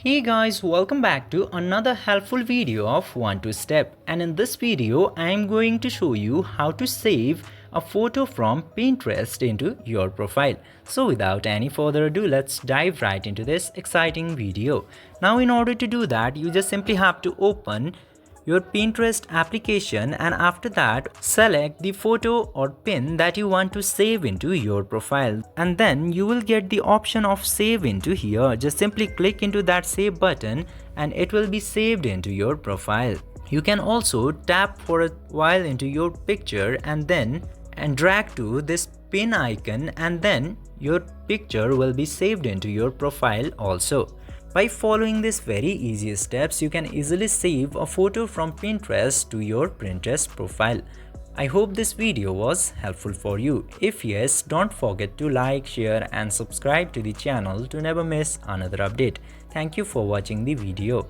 Hey guys, welcome back to another helpful video of 1 2 Step, and in this video I am going to show you how to save a photo from Pinterest into your profile. So without any further ado, let's dive right into this exciting video. Now in order to do that, you just simply have to open your Pinterest application, and after that select the photo or pin that you want to save into your profile, and then you will get the option of save into here. Just simply click into that save button and it will be saved into your profile. You can also tap for a while into your picture and drag to this pin icon, and then your picture will be saved into your profile also. By following these very easy steps, you can easily save a photo from Pinterest to your Pinterest profile. I hope this video was helpful for you. If yes, don't forget to like, share and subscribe to the channel to never miss another update. Thank you for watching the video.